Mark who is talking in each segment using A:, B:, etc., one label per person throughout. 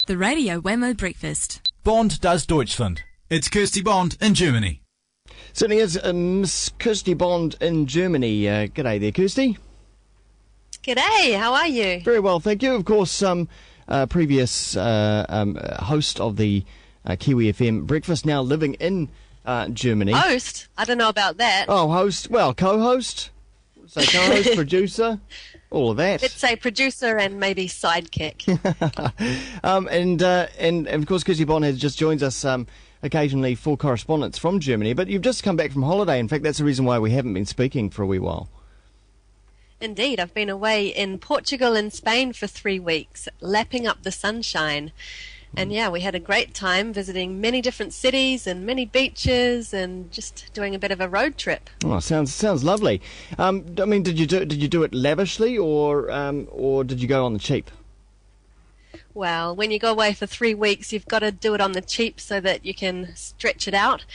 A: The Radio Wammo Breakfast.
B: Bond does Deutschland. It's Kirsty Bond in Germany.
C: Certainly is Miss Kirsty Bond in Germany. G'day there, Kirsty.
D: G'day, how are you?
C: Very well, thank you. Of course, previous host of the Kiwi FM breakfast, now living in Germany.
D: Host? I don't know about that.
C: Oh, host. Well, co-host. So co-host, producer, all of that.
D: Let's say producer and maybe sidekick.
C: And of course, Kirsty Bond has just joined us occasionally for correspondence from Germany. But you've just come back from holiday. In fact, that's the reason why we haven't been speaking for a wee while.
D: Indeed, I've been away in Portugal and Spain for 3 weeks, lapping up the sunshine. And yeah, we had a great time visiting many different cities and many beaches and just doing a bit of a road trip.
C: Oh, sounds lovely. I mean, did you do it lavishly or did you go on the cheap?
D: Well, when you go away for 3 weeks, you've got to do it on the cheap so that you can stretch it out.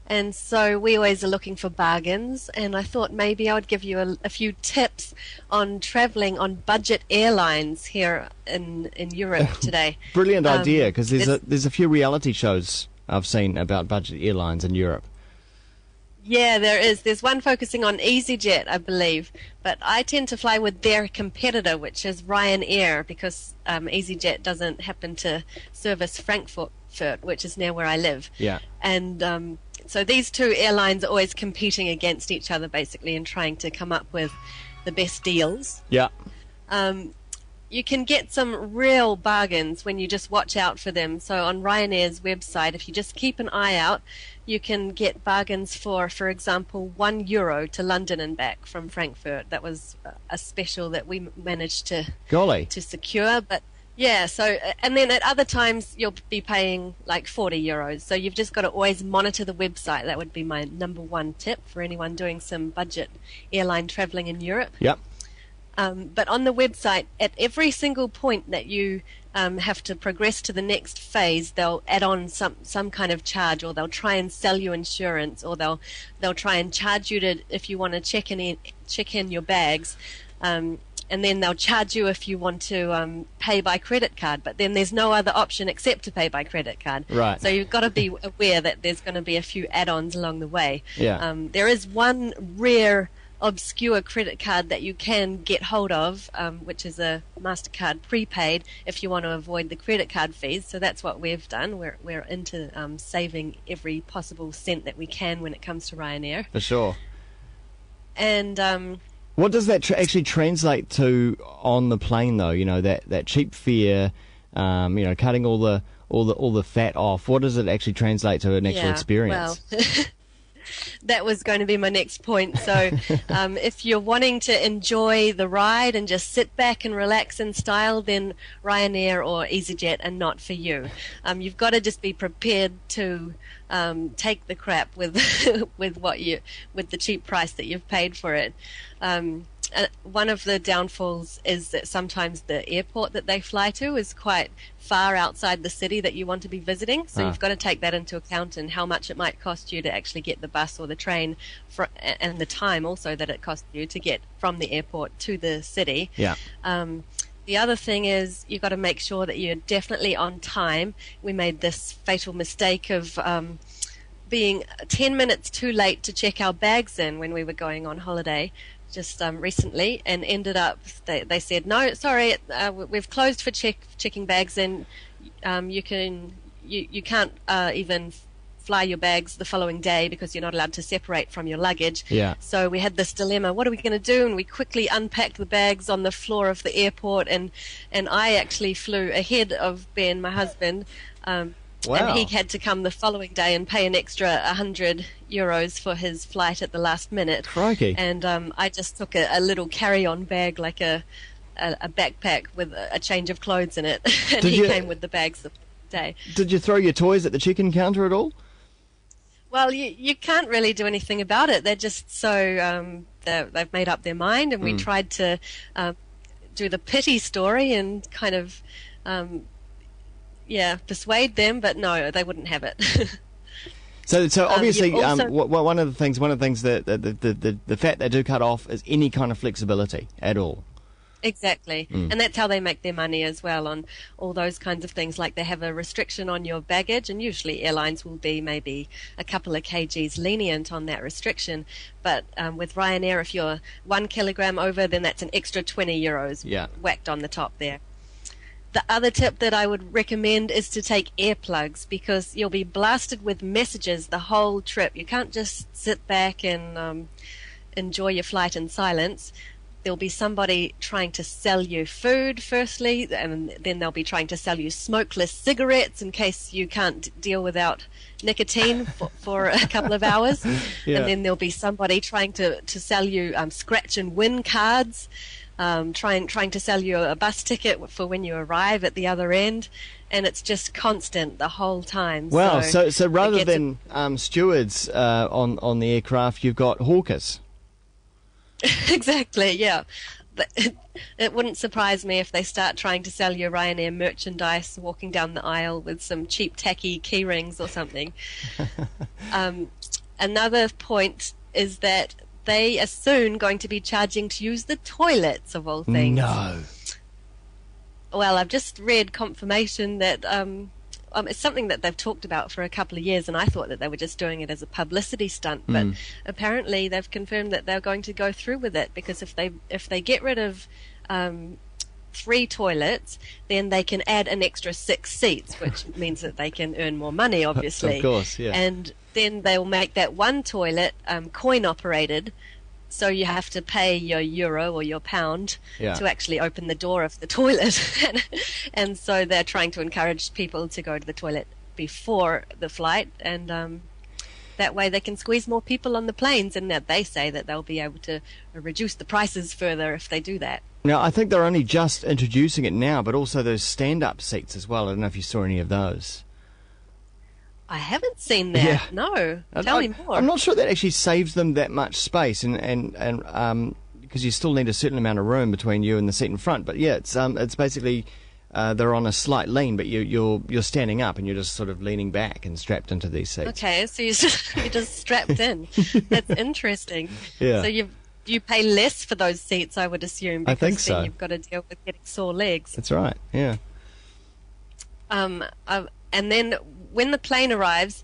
D: And so we always are looking for bargains, and I thought maybe I would give you a few tips on travelling on budget airlines here in Europe today.
C: Brilliant idea, because there's a few reality shows I've seen about budget airlines in Europe.
D: Yeah, there is. There's one focusing on EasyJet, I believe, but I tend to fly with their competitor, which is Ryanair, because EasyJet doesn't happen to service Frankfurt, which is near where I live.
C: Yeah.
D: And so these two airlines are always competing against each other, basically, and trying to come up with the best deals.
C: Yeah.
D: You can get some real bargains when you just watch out for them. So on Ryanair's website, if you just keep an eye out, you can get bargains for example, €1 to London and back from Frankfurt. That was a special that we managed to secure. But yeah, so, and then at other times you'll be paying like €40. So you've just got to always monitor the website. That would be my number one tip for anyone doing some budget airline traveling in Europe.
C: Yep.
D: But on the website, at every single point that you have to progress to the next phase, they'll add on some kind of charge, or they'll try and sell you insurance, or they'll try and charge you if you want to check in your bags, and then they'll charge you if you want to pay by credit card. But then there's no other option except to pay by credit card.
C: Right.
D: So you've got to be aware that there's going to be a few add-ons along the way.
C: Yeah.
D: There is one rare obscure credit card that you can get hold of, which is a MasterCard prepaid, if you want to avoid the credit card fees. So that's what we've done. We're into saving every possible cent that we can when it comes to Ryanair.
C: For sure.
D: And
C: what does that actually translate to on the plane, though? You know, that cheap fare, cutting all the fat off. What does it actually translate to an actual experience?
D: Well, that was going to be my next point. So if you're wanting to enjoy the ride and just sit back and relax in style, then Ryanair or EasyJet are not for you. You've got to just be prepared to take the crap with with the cheap price that you've paid for it. One of the downfalls is that sometimes the airport that they fly to is quite far outside the city that you want to be visiting, so you've got to take that into account, and how much it might cost you to actually get the bus or the train, and the time also that it costs you to get from the airport to the city.
C: Yeah.
D: The other thing is you've got to make sure that you're definitely on time. We made this fatal mistake of being 10 minutes too late to check our bags in when we were going on holiday just recently, and ended up they said, no, sorry, we've closed for checking bags in. You can't even fly your bags the following day because you're not allowed to separate from your luggage.
C: Yeah.
D: So we had this dilemma, what are we going to do? And we quickly unpacked the bags on the floor of the airport, and I actually flew ahead of Ben, my husband.
C: Wow.
D: And he had to come the following day and pay an extra €100 for his flight at the last minute.
C: Crikey.
D: And I just took a little carry-on bag, like a backpack with a change of clothes in it. And he came with the bags the day.
C: Did you throw your toys at the check-in counter at all?
D: Well, you can't really do anything about it. They're just so they've made up their mind, and we tried to do the pity story and kind of persuade them, but no, they wouldn't have it.
C: So obviously,
D: also,
C: one of the things that the fat they do cut off is any kind of flexibility at all.
D: Exactly. And that's how they make their money as well, on all those kinds of things. Like they have a restriction on your baggage, and usually airlines will be maybe a couple of kgs lenient on that restriction. But with Ryanair, if you're 1 kilogram over, then that's an extra €20 whacked on the top there. The other tip that I would recommend is to take earplugs, because you'll be blasted with messages the whole trip. You can't just sit back and enjoy your flight in silence. There'll be somebody trying to sell you food, firstly, and then they'll be trying to sell you smokeless cigarettes in case you can't deal without nicotine for a couple of hours.
C: Yeah.
D: And then there'll be somebody trying to sell you scratch and win cards, trying to sell you a bus ticket for when you arrive at the other end. And it's just constant the whole time.
C: Wow, so rather than stewards on the aircraft, you've got hawkers.
D: Exactly, yeah. But it wouldn't surprise me if they start trying to sell you Ryanair merchandise walking down the aisle with some cheap tacky key rings or something. Another point is that they are soon going to be charging to use the toilets, of all things.
C: No.
D: Well, I've just read confirmation that it's something that they've talked about for a couple of years, and I thought that they were just doing it as a publicity stunt. But apparently, they've confirmed that they're going to go through with it, because if they get rid of 3 toilets, then they can add an extra 6 seats, which means that they can earn more money, obviously.
C: Of course, yeah.
D: And then they'll make that one toilet coin operated. So you have to pay your euro or your pound to actually open the door of the toilet. And so they're trying to encourage people to go to the toilet before the flight, and that way they can squeeze more people on the planes, and that they say that they'll be able to reduce the prices further if they do that.
C: Now, I think they're only just introducing it now, but also those stand-up seats as well. I don't know if you saw any of those.
D: I haven't seen that. Yeah. No. Tell me more.
C: I'm not sure that actually saves them that much space, and because you still need a certain amount of room between you and the seat in front. But yeah, it's basically they're on a slight lean, but you're standing up and you're just sort of leaning back and strapped into these seats.
D: Okay, so you're just strapped in. That's interesting.
C: Yeah.
D: So you pay less for those seats, I would assume, because
C: I think so.
D: Then you've got to deal with getting sore legs.
C: That's right. Yeah.
D: And then when the plane arrives,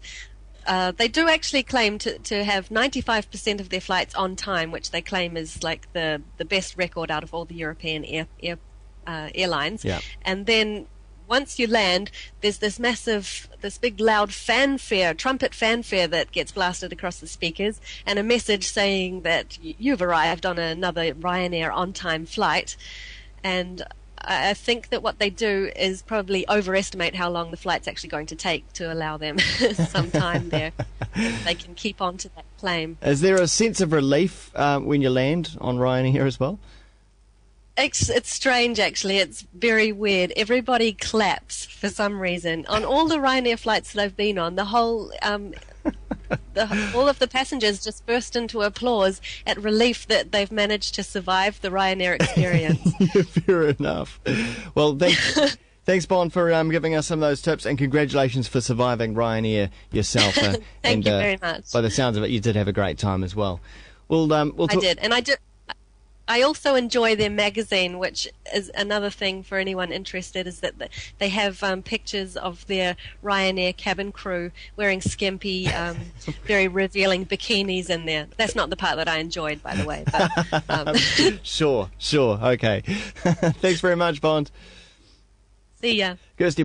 D: they do actually claim to have 95% of their flights on time, which they claim is like the best record out of all the European airlines.
C: Yeah.
D: And then once you land, there's this big loud trumpet fanfare that gets blasted across the speakers, and a message saying that you've arrived on another Ryanair on-time flight. And I think that what they do is probably overestimate how long the flight's actually going to take to allow them some time there. They can keep on to that claim.
C: Is there a sense of relief when you land on Ryanair as well?
D: It's strange, actually. It's very weird. Everybody claps for some reason. On all the Ryanair flights that I've been on, the whole... all of the passengers just burst into applause at relief that they've managed to survive the Ryanair experience.
C: Fair enough. Well, thanks, Bond, for giving us some of those tips, and congratulations for surviving Ryanair yourself.
D: Thank you very much.
C: By the sounds of it, you did have a great time as well. We'll
D: I did, and I also enjoy their magazine, which is another thing for anyone interested, is that they have pictures of their Ryanair cabin crew wearing skimpy, very revealing bikinis in there. That's not the part that I enjoyed, by the way. But,
C: Sure. Okay. Thanks very much, Bond.
D: See ya.
C: Kirsty.